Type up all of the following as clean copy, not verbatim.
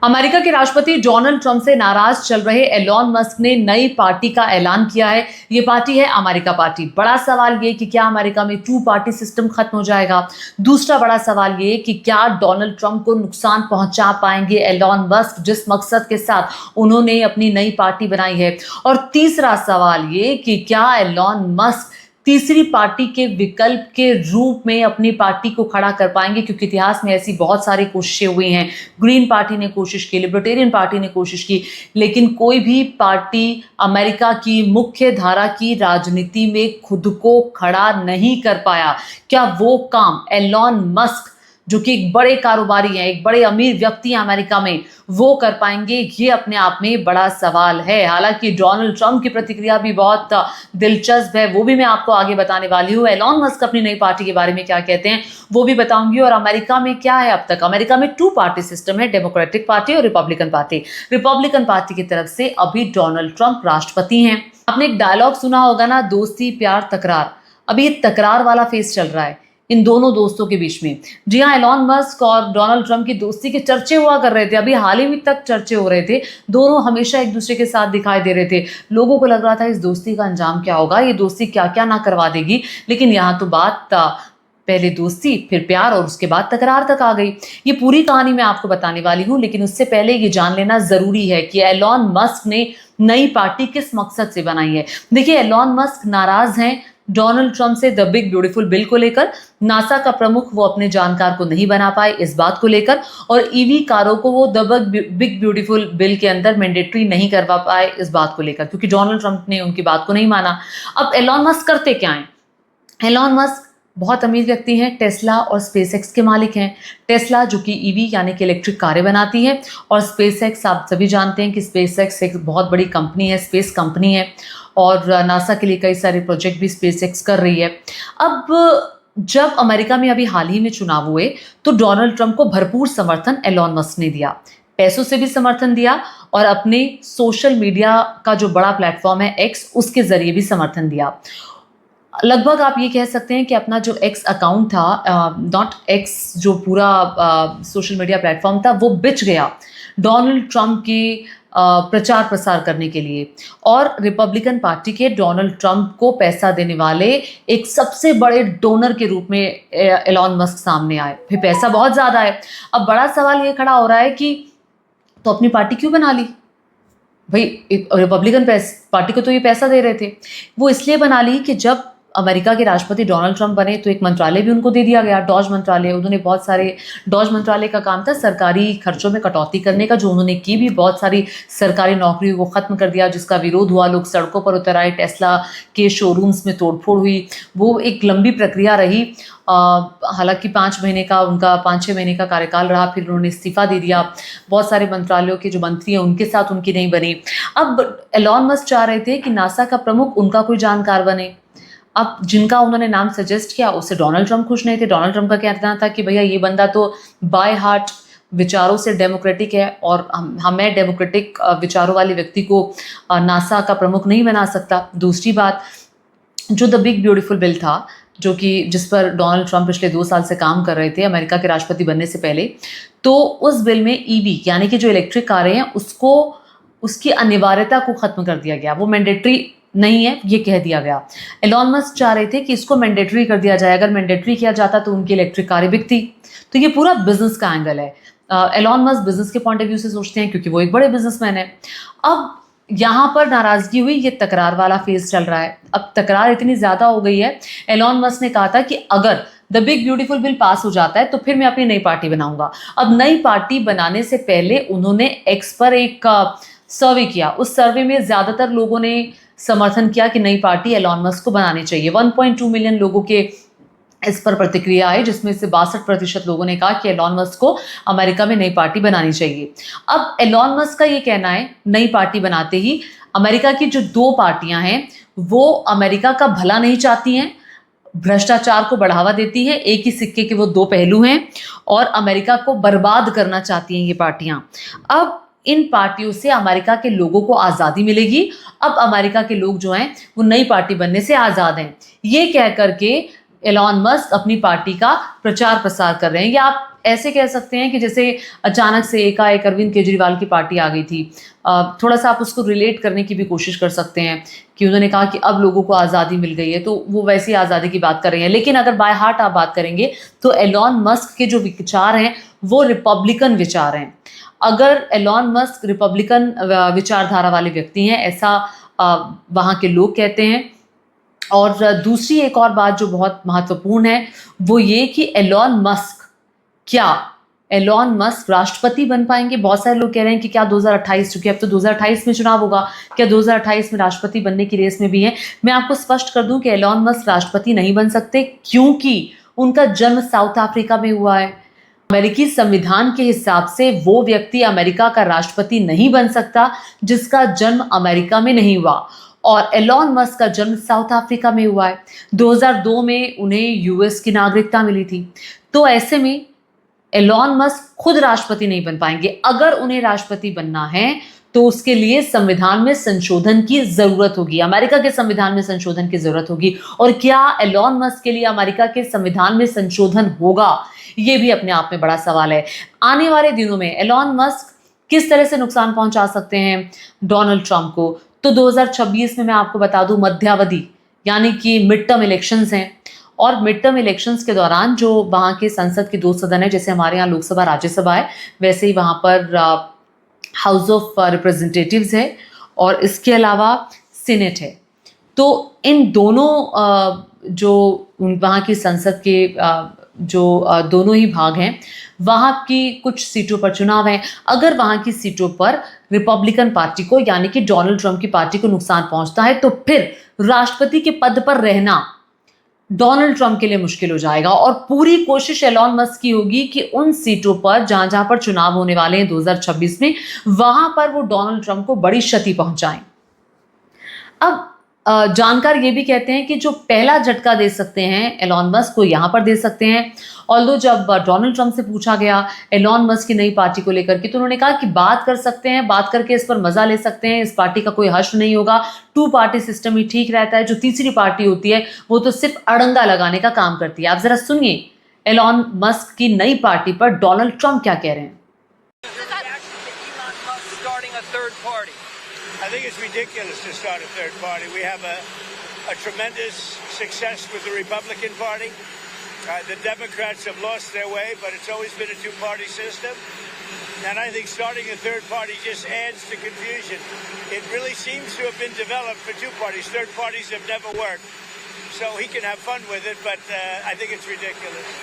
America के राष्ट्रपति Donald Trump से नाराज चल रहे एलॉन मस्क ने नई पार्टी का ऐलान किया है। ये पार्टी है अमेरिका पार्टी। बड़ा सवाल ये कि क्या अमेरिका में टू पार्टी सिस्टम खत्म हो जाएगा। दूसरा बड़ा सवाल ये कि क्या डोनाल्ड ट्रंप को नुकसान पहुंचा पाएंगे एलॉन मस्क, जिस मकसद के साथ उन्होंने अपनी नई पार्टी बनाई है। और तीसरा सवाल ये कि क्या एलॉन मस्क तीसरी पार्टी के विकल्प के रूप में अपनी पार्टी को खड़ा कर पाएंगे, क्योंकि इतिहास में ऐसी बहुत सारी कोशिशें हुई हैं। ग्रीन पार्टी ने कोशिश की, लिबर्टेरियन पार्टी ने कोशिश की, लेकिन कोई भी पार्टी अमेरिका की मुख्य धारा की राजनीति में खुद को खड़ा नहीं कर पाया। क्या वो काम एलॉन मस्क, जो कि एक बड़े कारोबारी हैं, एक बड़े अमीर व्यक्ति हैं अमेरिका में, वो कर पाएंगे? ये अपने आप में बड़ा सवाल है। हालांकि डोनाल्ड ट्रंप की प्रतिक्रिया भी बहुत दिलचस्प है, वो भी मैं आपको आगे बताने वाली हूँ। एलॉन मस्क अपनी नई पार्टी के बारे में क्या कहते हैं वो भी बताऊंगी। और अमेरिका में क्या है, अब तक अमेरिका में टू पार्टी सिस्टम है, डेमोक्रेटिक पार्टी और रिपब्लिकन पार्टी। रिपब्लिकन पार्टी की तरफ से अभी डोनाल्ड ट्रंप राष्ट्रपति हैं। आपने एक डायलॉग सुना होगा ना, दोस्ती प्यार तकरार। अभी ये तकरार वाला फेज चल रहा है इन दोनों दोस्तों के बीच में। जी हाँ, एलॉन मस्क और डोनाल्ड ट्रंप की दोस्ती के चर्चे हुआ कर रहे थे, अभी हाल ही तक चर्चे हो रहे थे। दोनों हमेशा एक दूसरे के साथ दिखाई दे रहे थे। लोगों को लग रहा था इस दोस्ती का अंजाम क्या होगा, ये दोस्ती क्या क्या ना करवा देगी। लेकिन यहाँ तो बात पहले दोस्ती, फिर प्यार और उसके बाद तकरार तक आ गई। ये पूरी कहानी मैं आपको बताने वाली हूँ, लेकिन उससे पहले ये जान लेना जरूरी है कि एलॉन मस्क ने नई पार्टी किस मकसद से बनाई है। देखिए, एलॉन मस्क नाराज हैं डोनाल्ड ट्रंप से द बिग ब्यूटीफुल बिल को लेकर। नासा का प्रमुख वो अपने जानकार को नहीं बना पाए इस बात को लेकर, और ईवी कारों को वो द बिग ब्यूटीफुल बिल के अंदर मैंडेटरी नहीं करवा पाए इस बात को लेकर, क्योंकि डोनाल्ड ट्रंप ने उनकी बात को नहीं माना। अब एलॉन मस्क करते क्या हैं? एलॉन मस्क बहुत अमीर व्यक्ति हैं, टेस्ला और स्पेसएक्स के मालिक हैं। टेस्ला जो कि ईवी यानी कि इलेक्ट्रिक कारें बनाती है, और स्पेसएक्स आप सभी जानते हैं कि स्पेसएक्स एक बहुत बड़ी कंपनी है, स्पेस कंपनी है, और नासा के लिए कई सारे प्रोजेक्ट भी स्पेसएक्स कर रही है। अब जब अमेरिका में अभी हाल ही में चुनाव हुए तो डोनाल्ड ट्रंप को भरपूर समर्थन एलॉन मस्क ने दिया, पैसों से भी समर्थन दिया, और अपने सोशल मीडिया का जो बड़ा प्लेटफॉर्म है एक्स, उसके जरिए भी समर्थन दिया। लगभग आप ये कह सकते हैं कि अपना जो एक्स अकाउंट था, नॉट एक्स, जो पूरा सोशल मीडिया प्लेटफॉर्म था, वो बिच गया डोनाल्ड ट्रंप की प्रचार प्रसार करने के लिए। और रिपब्लिकन पार्टी के डोनाल्ड ट्रंप को पैसा देने वाले एक सबसे बड़े डोनर के रूप में एलॉन मस्क सामने आए। फिर पैसा बहुत ज़्यादा है। अब बड़ा सवाल ये खड़ा हो रहा है कि तो अपनी पार्टी क्यों बना ली भाई? रिपब्लिकन पार्टी को तो ये पैसा दे रहे थे। वो इसलिए बना ली कि जब अमेरिका के राष्ट्रपति डोनाल्ड ट्रंप बने तो एक मंत्रालय भी उनको दे दिया गया, डॉज मंत्रालय। उन्होंने बहुत सारे, डॉज मंत्रालय का काम था सरकारी खर्चों में कटौती करने का, जो उन्होंने की भी। बहुत सारी सरकारी नौकरी को ख़त्म कर दिया, जिसका विरोध हुआ, लोग सड़कों पर उतर आए, टेस्ला के शोरूम्स में तोड़फोड़ हुई। वो एक लंबी प्रक्रिया रही। हालांकि 5 महीने का उनका 5-6 महीने का कार्यकाल रहा, फिर उन्होंने इस्तीफा दे दिया। बहुत सारे मंत्रालयों के जो मंत्री हैं उनके साथ उनकी नहीं बनी। अब एलॉन मस्क चाह रहे थे कि नासा का प्रमुख उनका कोई जानकार बने। अब जिनका उन्होंने नाम सजेस्ट किया उससे डोनाल्ड ट्रंप खुश नहीं थे। डोनाल्ड ट्रंप का कहना था कि भैया ये बंदा तो बाय हार्ट विचारों से डेमोक्रेटिक है, और मैं डेमोक्रेटिक विचारों वाले व्यक्ति को नासा का प्रमुख नहीं बना सकता। दूसरी बात, जो द बिग ब्यूटीफुल बिल था, जो कि जिस पर डोनाल्ड ट्रंप पिछले 2 साल से काम कर रहे थे अमेरिका के राष्ट्रपति बनने से पहले, तो उस बिल में ईवी यानी कि जो इलेक्ट्रिक कारें हैं उसको, उसकी अनिवार्यता को ख़त्म कर दिया गया। वो मैंडेटरी नहीं है, ये कह दिया गया। एलॉन मस्क चाह रहे थे कि इसको मैंडेटरी कर दिया जाए। अगर मैंडेटरी किया जाता तो उनकी इलेक्ट्रिक कारें बिकती। तो ये पूरा बिजनेस का एंगल है। एलॉन मस्क बिजनेस के पॉइंट ऑफ व्यू से सोचते हैं, क्योंकि वो एक बड़े बिजनेसमैन है। अब यहाँ पर नाराजगी हुई, ये तकरार वाला फेज चल रहा है। अब तकरार इतनी ज़्यादा हो गई है, एलॉन मस्क ने कहा था कि अगर the big beautiful bill pass हो जाता है तो फिर मैं अपनी नई पार्टी बनाऊंगा। अब नई पार्टी बनाने से पहले उन्होंने एक्स पर एक सर्वे किया। उस सर्वे में ज़्यादातर लोगों ने समर्थन किया कि नई पार्टी एलॉन मस्क को बनानी चाहिए। 1.2 मिलियन लोगों के इस पर प्रतिक्रिया आई, जिसमें से 62% लोगों ने कहा कि एलॉन मस्क को अमेरिका में नई पार्टी बनानी चाहिए। अब एलॉन मस्क का ये कहना है, नई पार्टी बनाते ही अमेरिका की जो 2 पार्टियां हैं वो अमेरिका का भला नहीं चाहती हैं, भ्रष्टाचार को बढ़ावा देती है। एक ही सिक्के के वो 2 पहलू हैं, और अमेरिका को बर्बाद करना चाहती हैं ये पार्टियां। अब इन पार्टियों से अमेरिका के लोगों को आज़ादी मिलेगी। अब अमेरिका के लोग जो हैं वो नई पार्टी बनने से आज़ाद हैं। ये कह करके एलॉन मस्क अपनी पार्टी का प्रचार प्रसार कर रहे हैं। या आप ऐसे कह सकते हैं कि जैसे अचानक से एकाएक अरविंद केजरीवाल की पार्टी आ गई थी। थोड़ा सा आप उसको रिलेट करने की भी कोशिश कर सकते हैं कि उन्होंने कहा कि अब लोगों को आज़ादी मिल गई है, तो वो वैसी आज़ादी की बात कर रहे हैं। लेकिन अगर बाय हार्ट आप बात करेंगे तो एलॉन मस्क के जो विचार हैं वो रिपब्लिकन विचार हैं। अगर एलॉन मस्क रिपब्लिकन विचारधारा वाले व्यक्ति हैं, ऐसा वहाँ के लोग कहते हैं। और दूसरी एक और बात जो बहुत महत्वपूर्ण है वो ये कि क्या एलॉन मस्क राष्ट्रपति बन पाएंगे? बहुत सारे लोग कह रहे हैं कि क्या 2028, चूंकि अब तो 2028 में चुनाव होगा, क्या 2028 में राष्ट्रपति बनने की रेस में भी है? मैं आपको स्पष्ट कर दूं कि एलॉन मस्क राष्ट्रपति नहीं बन सकते, क्योंकि उनका जन्म साउथ अफ्रीका में हुआ है। अमेरिकी संविधान के हिसाब से वो व्यक्ति अमेरिका का राष्ट्रपति नहीं बन सकता जिसका जन्म अमेरिका में नहीं हुआ, और एलॉन मस्क का जन्म साउथ अफ्रीका में हुआ है। 2002 में उन्हें यूएस की नागरिकता मिली थी। तो ऐसे में एलॉन मस्क खुद राष्ट्रपति नहीं बन पाएंगे। अगर उन्हें राष्ट्रपति बनना है तो उसके लिए संविधान में संशोधन की जरूरत होगी, अमेरिका के संविधान में संशोधन की जरूरत होगी। और क्या एलॉन मस्क के लिए अमेरिका के संविधान में संशोधन होगा, ये भी अपने आप में बड़ा सवाल है। आने वाले दिनों में एलॉन मस्क किस तरह से नुकसान पहुंचा सकते हैं डोनाल्ड ट्रंप को, तो 2026 में मैं आपको बता दूं मध्यावधि यानी कि मिड टर्म इलेक्शंस हैं, और मिड टर्म इलेक्शंस के दौरान जो वहाँ के संसद के 2 सदन है, जैसे हमारे यहाँ लोकसभा राज्यसभा है, वैसे ही वहाँ पर हाउस ऑफ रिप्रेजेंटेटिव्स है और इसके अलावा सीनेट है। तो इन दोनों जो वहाँ की संसद के जो दोनों ही भाग हैं, वहाँ की कुछ सीटों पर चुनाव है। अगर वहाँ की सीटों पर रिपब्लिकन पार्टी को यानी कि डोनाल्ड ट्रंप की पार्टी को नुकसान पहुंचता है तो फिर राष्ट्रपति के पद पर रहना डोनाल्ड ट्रंप के लिए मुश्किल हो जाएगा। और पूरी कोशिश एलॉन मस्क की होगी कि उन सीटों पर जहां जहां पर चुनाव होने वाले हैं 2026 में, वहां पर वो डोनाल्ड ट्रंप को बड़ी क्षति पहुंचाएं। अब जानकार ये भी कहते हैं कि जो पहला झटका दे सकते हैं एलॉन मस्क को यहां पर दे सकते हैं। ऑल्दो जब डोनाल्ड ट्रंप से पूछा गया एलॉन मस्क की नई पार्टी को लेकर के, तो उन्होंने कहा कि बात कर सकते हैं, बात करके इस पर मजा ले सकते हैं, इस पार्टी का कोई हश्र नहीं होगा, 2 पार्टी सिस्टम ही ठीक रहता है। जो तीसरी पार्टी होती है वो तो सिर्फ अड़ंगा लगाने का काम करती है। आप जरा सुनिए एलॉन मस्क की नई पार्टी पर डोनाल्ड ट्रंप क्या कह रहे हैं। I think it's ridiculous to start a third party. We have a tremendous success with the Republican Party. The Democrats have lost their way, but it's always been a two-party system. And I think starting a third party just adds to confusion. It really seems to have been developed for two parties. Third parties have never worked. So he can have fun with it, but I think it's ridiculous.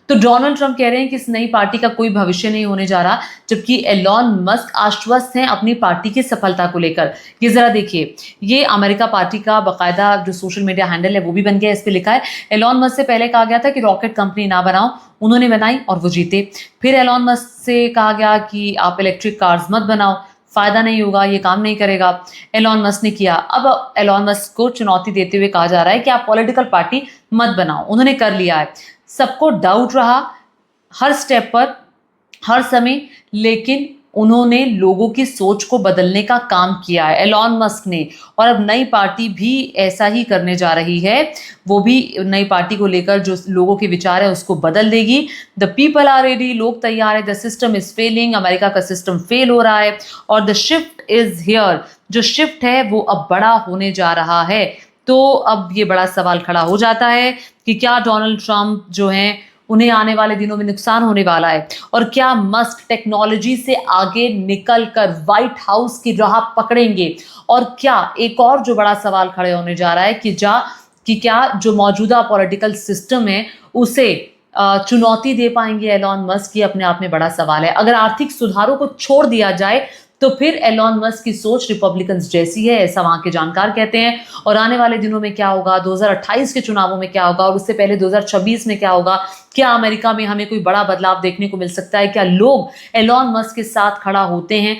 तो Donald Trump कह रहे हैं कि इस नई party का कोई भविष्य नहीं होने जा रहा, जबकि एलॉन मस्क आश्वस्त हैं अपनी पार्टी की सफलता को लेकर। ये जरा देखिए, ये अमेरिका पार्टी का बाकायदा जो सोशल मीडिया हैंडल है वो भी बन गया, इस पे लिखा है एलॉन मस्क से पहले कहा गया था कि रॉकेट कंपनी ना बनाओ, उन्होंने बनाई और वो जीते। फिर एलॉन मस्क से कहा गया कि आप इलेक्ट्रिक कार्स मत बनाओ, फायदा नहीं होगा, ये काम नहीं करेगा, एलॉन मस्क ने किया। अब एलॉन मस्क को चुनौती देते हुए कहा जा रहा है कि आप पॉलिटिकल पार्टी मत बनाओ, उन्होंने कर लिया है। सबको डाउट रहा हर स्टेप पर, हर समय, लेकिन उन्होंने लोगों की सोच को बदलने का काम किया है एलॉन मस्क ने। और अब नई पार्टी भी ऐसा ही करने जा रही है, वो भी नई पार्टी को लेकर जो लोगों के विचार है उसको बदल देगी। द पीपल आर रेडी, लोग तैयार है। The system is failing, America का सिस्टम फेल हो रहा है और द शिफ्ट इज हियर, जो शिफ्ट है वो अब बड़ा होने जा रहा है। तो अब ये बड़ा सवाल खड़ा हो जाता है कि क्या डोनाल्ड ट्रंप जो हैं उन्हें आने वाले दिनों में नुकसान होने वाला है, और क्या मस्क टेक्नोलॉजी से आगे निकलकर व्हाइट हाउस की राह पकड़ेंगे, और क्या एक और जो बड़ा सवाल खड़े होने जा रहा है कि क्या जो मौजूदा पॉलिटिकल सिस्टम है उसे चुनौती दे पाएंगे एलॉन मस्क, ये अपने आप में बड़ा सवाल है। अगर आर्थिक सुधारों को छोड़ दिया जाए तो फिर एलॉन मस्क की सोच रिपब्लिकन्स जैसी है, ऐसा वहां के जानकार कहते हैं। और आने वाले दिनों में क्या होगा, 2028 के चुनावों में क्या होगा, और उससे पहले 2026 में क्या होगा, क्या अमेरिका में हमें कोई बड़ा बदलाव देखने को मिल सकता है, क्या लोग एलॉन मस्क के साथ खड़ा होते हैं,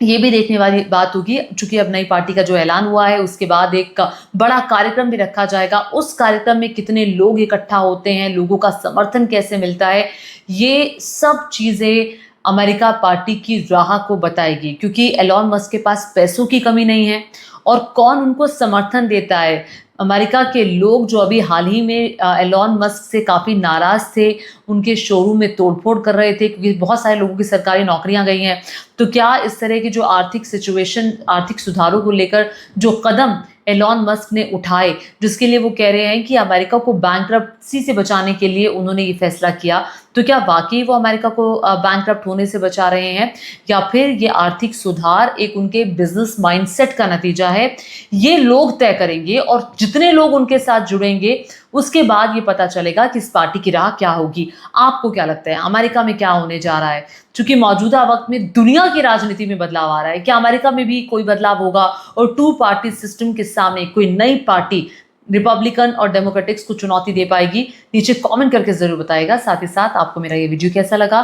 ये भी देखने वाली बात होगी। चूंकि अब नई पार्टी का जो ऐलान हुआ है उसके बाद एक बड़ा कार्यक्रम भी रखा जाएगा, उस कार्यक्रम में कितने लोग इकट्ठा होते हैं, लोगों का समर्थन कैसे मिलता है, ये सब चीजें अमेरिका पार्टी की राह को बताएगी, क्योंकि एलॉन मस्क के पास पैसों की कमी नहीं है और कौन उनको समर्थन देता है। अमेरिका के लोग जो अभी हाल ही में एलॉन मस्क से काफ़ी नाराज़ थे, उनके शोरूम में तोड़फोड़ कर रहे थे क्योंकि बहुत सारे लोगों की सरकारी नौकरियां गई हैं। तो क्या इस तरह की जो आर्थिक सिचुएशन, आर्थिक सुधारों को लेकर जो कदम एलॉन मस्क ने उठाए, जिसके लिए वो कह रहे हैं कि अमेरिका को बैंकरप्सी से बचाने के लिए उन्होंने ये फैसला किया, तो क्या वाकई वो अमेरिका को बैंकरप्ट होने से बचा रहे हैं या फिर ये आर्थिक सुधार एक उनके बिजनेस माइंडसेट का नतीजा है? ये लोग तय करेंगे और जितने लोग उनके साथ जुड़ेंगे उसके बाद ये पता चलेगा कि इस पार्टी की राह क्या होगी। आपको क्या लगता है अमेरिका में क्या होने जा रहा है? चूंकि मौजूदा वक्त में दुनिया की राजनीति में बदलाव आ रहा है, क्या अमेरिका में भी कोई बदलाव होगा और टू पार्टी सिस्टम के सामने कोई नई पार्टी रिपब्लिकन और डेमोक्रेटिक्स को चुनौती दे पाएगी? नीचे कमेंट करके जरूर बताइएगा। साथ ही साथ आपको मेरा ये वीडियो कैसा लगा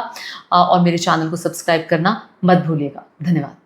और मेरे चैनल को सब्सक्राइब करना मत भूलिएगा। धन्यवाद।